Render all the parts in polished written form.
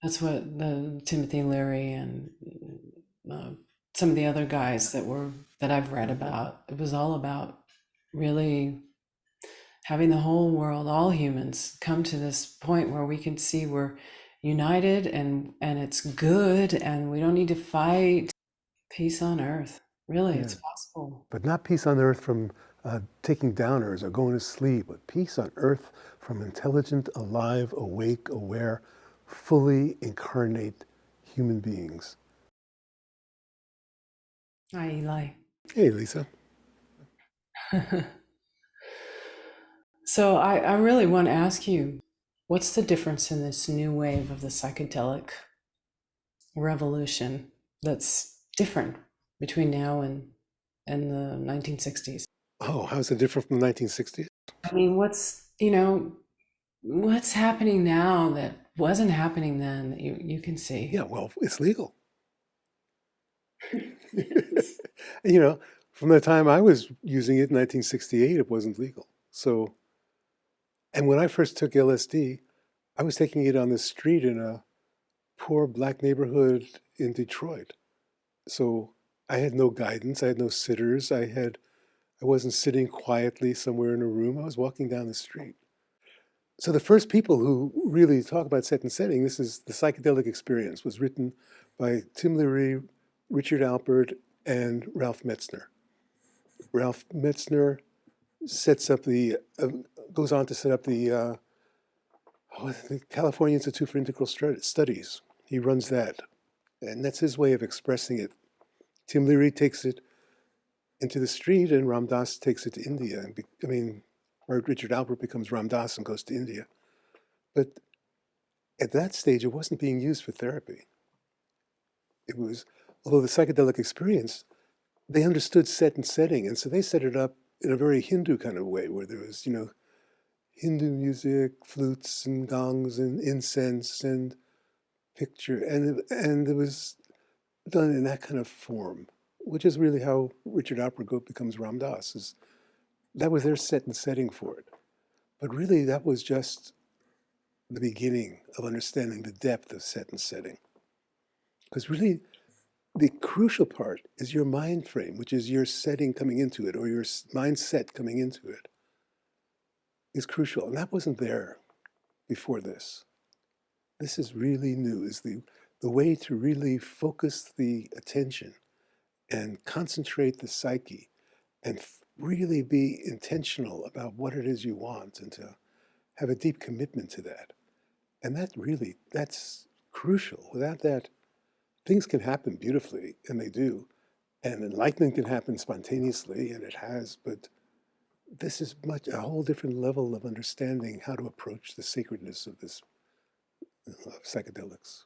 That's what the Timothy Leary and uh, some of the other guys that I've read about. It was all about really having the whole world, all humans, come to this point where we can see we're united and it's good and we don't need to fight. Peace on earth. Really, Yeah. it's possible. But not peace on earth from taking downers or going to sleep, but peace on earth from intelligent, alive, awake, aware, fully incarnate human beings. Hi, Eli. Hey, Lisa. So I really want to ask you, what's the difference in this new wave of the psychedelic revolution that's different between now and the 1960s? Oh, how's it different from the 1960s? I mean, what's happening now that wasn't happening then that you can see? Yeah, well, it's legal. You know, from the time I was using it in 1968, it wasn't legal. So, and when I first took LSD, I was taking it on the street in a poor black neighborhood in Detroit. So I had no guidance, I had no sitters, I wasn't sitting quietly somewhere in a room. I was walking down the street. So the first people who really talk about set and setting, this is the psychedelic experience, was written by Tim Leary, Richard Alpert, and Ralph Metzner. Ralph Metzner sets up goes on to set up the California Institute for Integral Studies. He runs that, and that's his way of expressing it. Tim Leary takes it into the street, and Ram Dass takes it to India. Or Richard Alpert becomes Ram Dass and goes to India. But at that stage, it wasn't being used for therapy. It was, although the psychedelic experience, they understood set and setting, and so they set it up in a very Hindu kind of way, where there was, Hindu music, flutes and gongs and incense and picture, and it was done in that kind of form, which is really how Richard Alpert becomes Ram Dass. That was their set and setting for it. But really, that was just the beginning of understanding the depth of set and setting. Because really, the crucial part is your mind frame, which is your setting coming into it, or your mindset coming into it, is crucial. And that wasn't there before this. This is really new, is the way to really focus the attention and concentrate the psyche and really be intentional about what it is you want and to have a deep commitment to that. And that's crucial. Without that, things can happen beautifully, and they do. And enlightenment can happen spontaneously, and it has, but this is a whole different level of understanding how to approach the sacredness of this of psychedelics.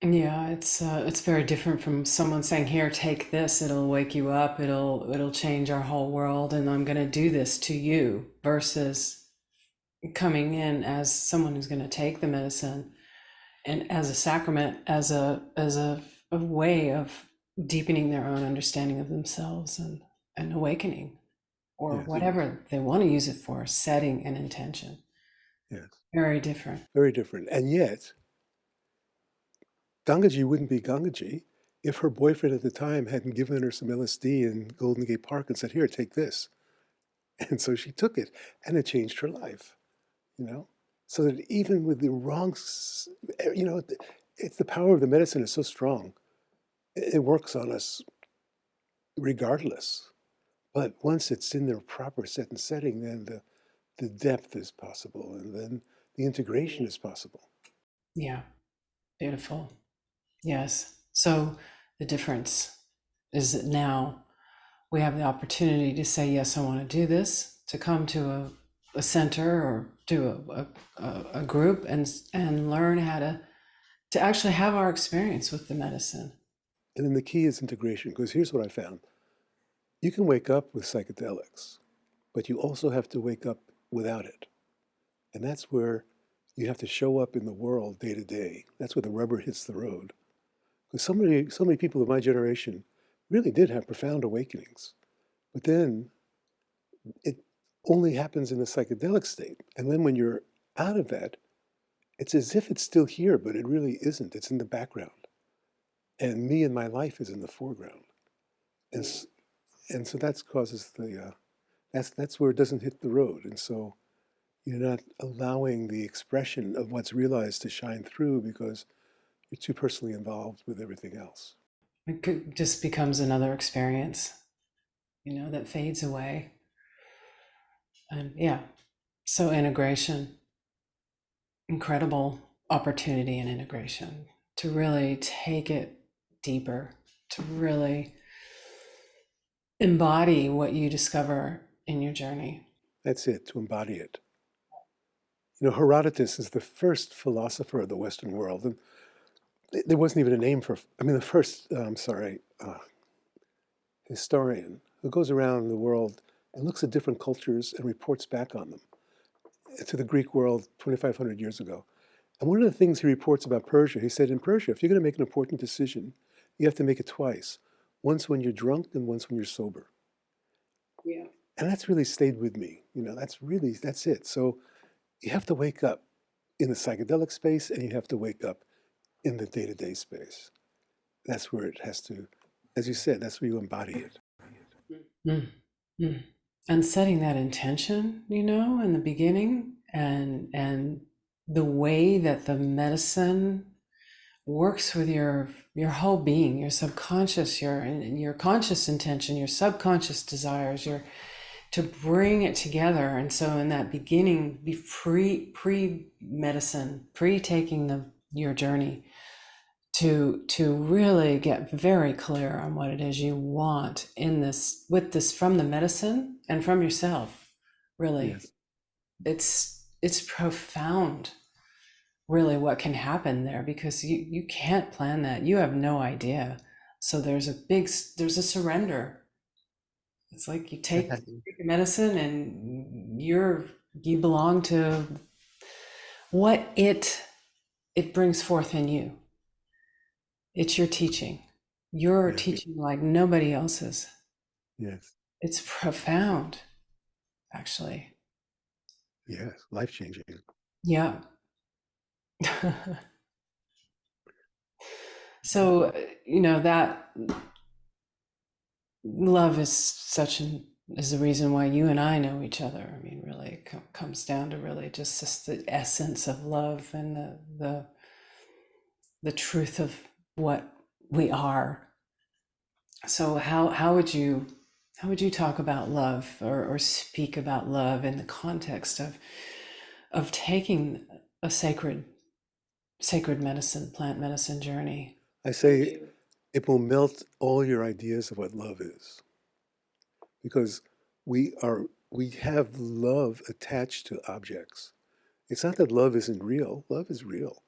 Yeah, it's very different from someone saying, "Here, take this. It'll wake you up. It'll change our whole world, and I'm going to do this to you," versus coming in as someone who's going to take the medicine and as a sacrament, a way of deepening their own understanding of themselves and awakening, or Yes, whatever they want to use it for, setting an intention. yes, Very different. very different. And yet, Gangaji wouldn't be Gangaji if her boyfriend at the time hadn't given her some LSD in Golden Gate Park and said, "Here, take this." And so she took it, and it changed her life, you know? So that even with the wrong, it's the power of the medicine is so strong. It works on us regardless. But once it's in their proper set and setting, then the depth is possible, and then the integration is possible. Yeah, beautiful. Yes. So the difference is that now we have the opportunity to say, yes, I want to do this, to come to a center or to a group and learn how to actually have our experience with the medicine. And then the key is integration, because here's what I found. You can wake up with psychedelics, but you also have to wake up without it. And that's where you have to show up in the world day to day. That's where the rubber hits the road. Because so many people of my generation really did have profound awakenings. But then it only happens in the psychedelic state. And then when you're out of that, It's as if it's still here, but it really isn't. It's in the background. And me and my life is in the foreground. And, Yeah. and so that causes that's where it doesn't hit the road. And so you're not allowing the expression of what's realized to shine through because you're too personally involved with everything else. Just becomes another experience, that fades away. And yeah, so integration, incredible opportunity in integration to really take it deeper, to really embody what you discover in your journey. That's it, to embody it. Herodotus is the first philosopher of the Western world, and there wasn't even a name for, I mean, the first, historian who goes around the world and looks at different cultures and reports back on them to the Greek world 2,500 years ago. And one of the things he reports about Persia, he said, in Persia, if you're going to make an important decision, you have to make it twice. Once when you're drunk and once when you're sober. Yeah. And that's really stayed with me. That's it. So you have to wake up in the psychedelic space and you have to wake up in the day-to-day space. That's where it has to, as you said, that's where you embody it. Mm, mm. And setting that intention, in the beginning, and the way that the medicine works with your whole being, your subconscious, your conscious intention, your subconscious desires, your to bring it together. And so in that beginning, be pre medicine, pre taking your journey, to really get very clear on what it is you want in this, with this, from the medicine and from yourself. Really, Yes. it's profound, really, what can happen there, because you can't plan that. You have no idea. So there's a surrender. It's like you take the medicine and you belong to what it brings forth in you. It's your teaching. You're Yes. teaching like nobody else's. Yes. It's profound, actually. Yes. Life changing. Yeah. So, that love is is the reason why you and I know each other. I mean, really, it comes down to really just the essence of love and the truth of what we are. So how would you talk about love, or speak about love in the context of taking a sacred medicine, plant medicine journey? I How would say you? it will melt all your ideas of what love is because we have love attached to objects. It's not that love isn't real, love is real.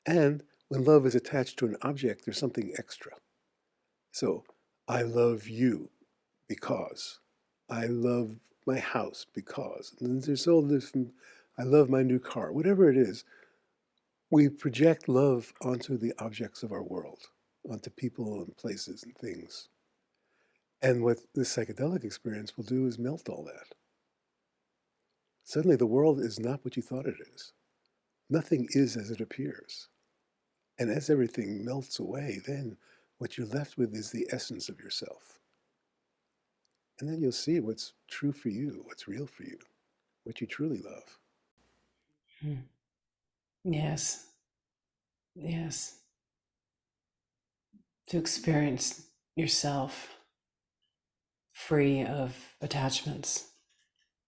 And when love is attached to an object, there's something extra. So I love you because I love my house because and there's all this I love my new car, whatever it is. We project love onto the objects of our world, onto people and places and things. And what this psychedelic experience will do is melt all that. Suddenly, the world is not what you thought it is. Nothing is as it appears. And as everything melts away, then what you're left with is the essence of yourself. And then you'll see what's true for you, what's real for you, what you truly love. Hmm. Yes, yes. To experience yourself free of attachments,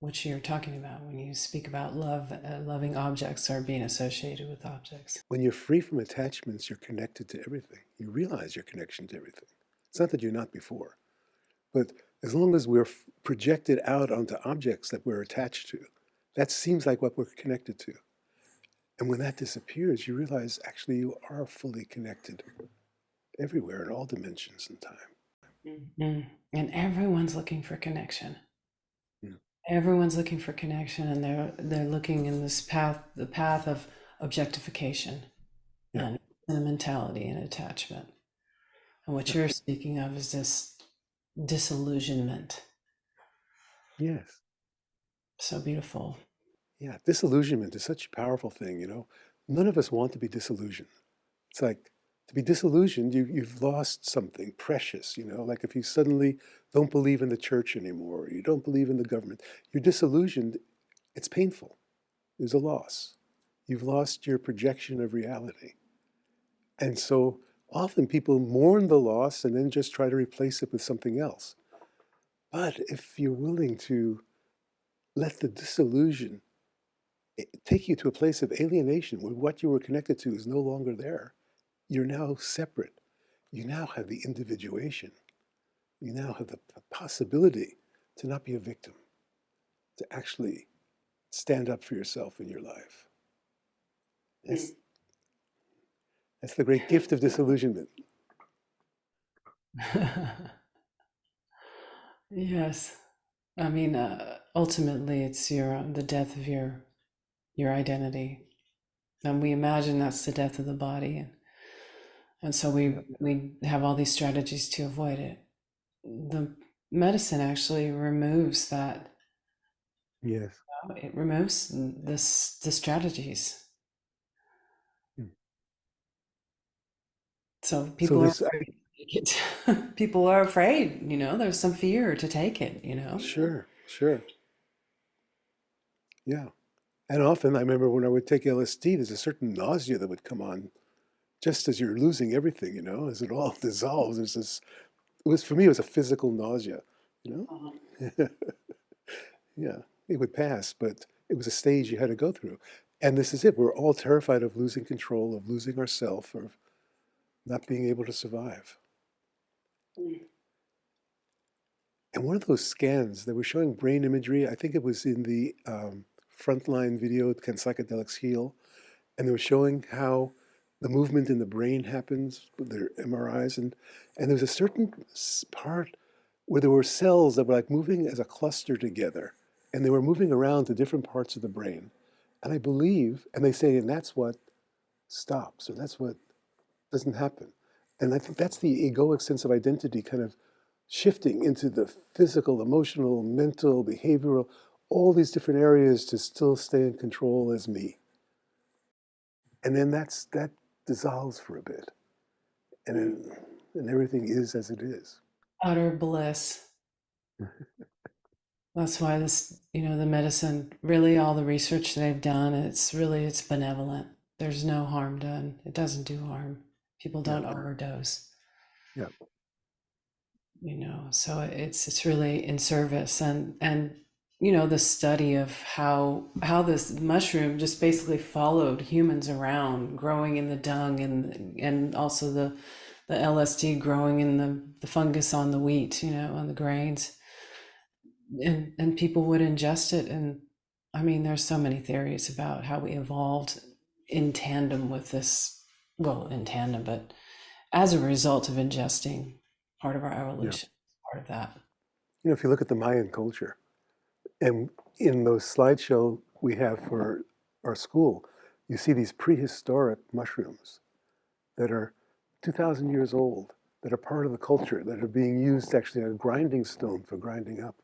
which you're talking about when you speak about love, loving objects or being associated with objects. When you're free from attachments, you're connected to everything. You realize your connection to everything. It's not that you're not before, but as long as we're projected out onto objects that we're attached to, that seems like what we're connected to. And when that disappears, you realize actually you are fully connected everywhere in all dimensions and time. Mhm. And everyone's looking for connection. Yeah. Everyone's looking for connection, and they're looking in this path, the path of objectification Yeah. and sentimentality and attachment. And what Yeah. you're speaking of is this disillusionment. Yes. So beautiful. Yeah. Disillusionment is such a powerful thing. None of us want to be disillusioned. It's like to be disillusioned, you've lost something precious, you know, like if you suddenly don't believe in the church anymore, you don't believe in the government, you're disillusioned, it's painful. There's a loss. You've lost your projection of reality. And so often people mourn the loss and then just try to replace it with something else. But if you're willing to let the disillusion take you to a place of alienation where what you were connected to is no longer there, you're now separate. You now have the individuation. You now have the possibility to not be a victim, to actually stand up for yourself in your life. That's, that's the great gift of disillusionment. Yes. I mean, ultimately, it's the death of your identity, and we imagine that's the death of the body, and so Yeah. we have all these strategies to avoid it. The medicine actually removes that. Yes. It removes the strategies. Mm. So So people are this, afraid to take it. People are afraid. There's some fear to take it. sure, sure, yeah. And often I remember when I would take LSD, there's a certain nausea that would come on just as you're losing everything, you know, as it all dissolves. There's this, it was, for me, it was a physical nausea, you Uh-huh. know? Yeah, it would pass, but it was a stage you had to go through. And this is it. We're all terrified of losing control, of losing ourself, of not being able to survive. And one of those scans, they were showing brain imagery. I think it was in the frontline video, Can Psychedelics Heal? And they were showing how the movement in the brain happens with their MRIs. And there was a certain part where there were cells that were like moving as a cluster together. And they were moving around to different parts of the brain. And I believe, and they say, and that's what stops, or that's what doesn't happen. And I think that's the egoic sense of identity kind of shifting into the physical, emotional, mental, behavioral, all these different areas to still stay in control as me. And then that dissolves for a bit, and then, and everything is as it is. Utter bliss. That's why the medicine, really all the research that they've done, it's benevolent. There's no harm done. It doesn't do harm. People Yeah, don't overdose, yeah, so it's really in service, and the study of how this mushroom just basically followed humans around, growing in the dung, and also the LSD growing in the fungus on the wheat, on the grains, and people would ingest it. And I mean, there's so many theories about how we evolved in tandem with this, well, in tandem, but as a result of ingesting part of our yeah. evolution, part of that. If you look at the Mayan culture, and in those slideshow we have for our school, you see these prehistoric mushrooms that are 2,000 years old, that are part of the culture, that are being used actually as a grinding stone for grinding up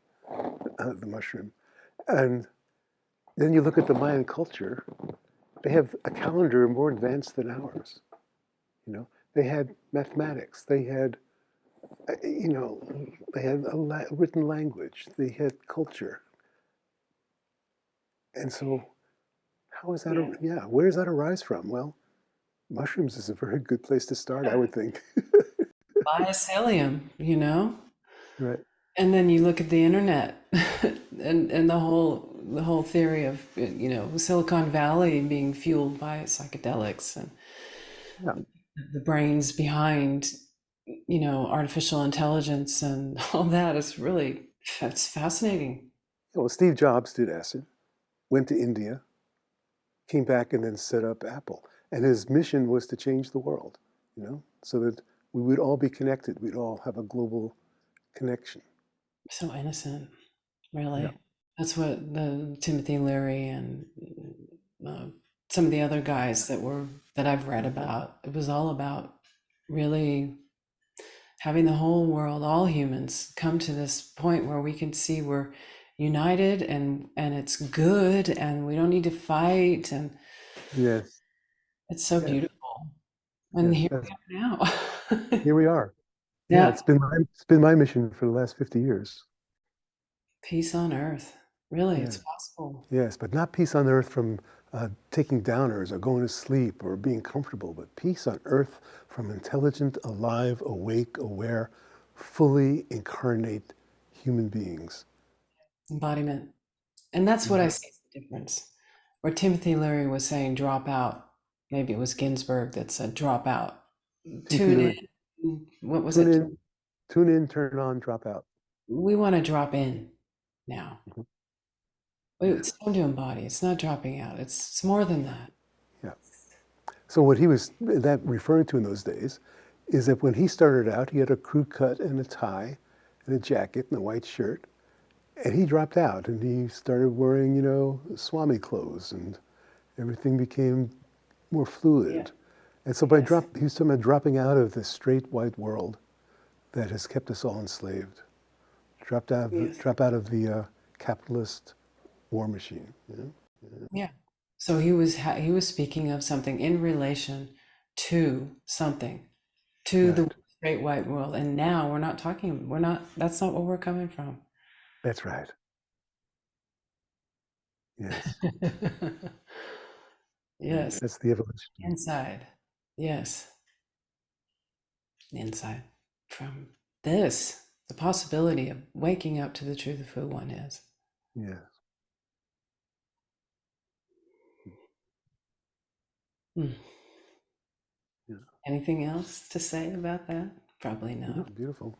the mushroom. And then you look at the Mayan culture, they have a calendar more advanced than ours. They had mathematics, they had, you know, they had a written language, they had culture. And so how is that, Yeah. yeah, where does that arise from? Well, mushrooms is a very good place to start, I would think. Biocilium. Right. And then you look at the internet and the whole theory of Silicon Valley being fueled by psychedelics, and Yeah. the brains behind artificial intelligence and all that is really, it's fascinating. Well, Steve Jobs did acid, went to India, came back, and then set up Apple. And his mission was to change the world, so that we would all be connected. We'd all have a global connection. So innocent, Yeah. really. That's what the Timothy Leary and uh, some of the other guys that I've read about. It was all about really having the whole world, all humans, come to this point where we can see we're united, and it's good, and we don't need to fight. And Yes. It's so Yeah, beautiful. And yeah. here That's, we are now. here we are. Yeah, Yeah, it's been my mission for the last 50 years. peace on earth. Really, Yeah. it's possible. Yes, but not peace on earth from taking downers or going to sleep or being comfortable, but peace on earth from intelligent, alive, awake, aware, fully incarnate human beings. Embodiment. And that's what I Mhm. see as the difference. Where Timothy Leary was saying, drop out. Maybe it was Ginsburg that said, drop out. Timothy Tune Leary, in. What was tune it? in, tune in, turn on, drop out. We want to drop in now. Mhm. It's Yes, time to embody. It's not dropping out. It's more than that. yeah. So what he was that referring to in those days is that when he started out, he had a crew cut and a tie and a jacket and a white shirt, and he dropped out and he started wearing, Swami clothes, and everything became more Yeah. fluid. And so Yes. he was talking about dropping out of this straight white world that has kept us all enslaved. Yes. Drop out of the capitalist war machine. Yeah. So he was speaking of something in relation to something, to the Right. great white world. And now that's not where we're coming from. That's right. Yes. Right. Yes. That's the evolution. Inside. Yes. Inside. From this, the possibility of waking up to the truth of who one is. Yes. Hmm. Yeah. Anything else to say about that? Probably No, not. beautiful.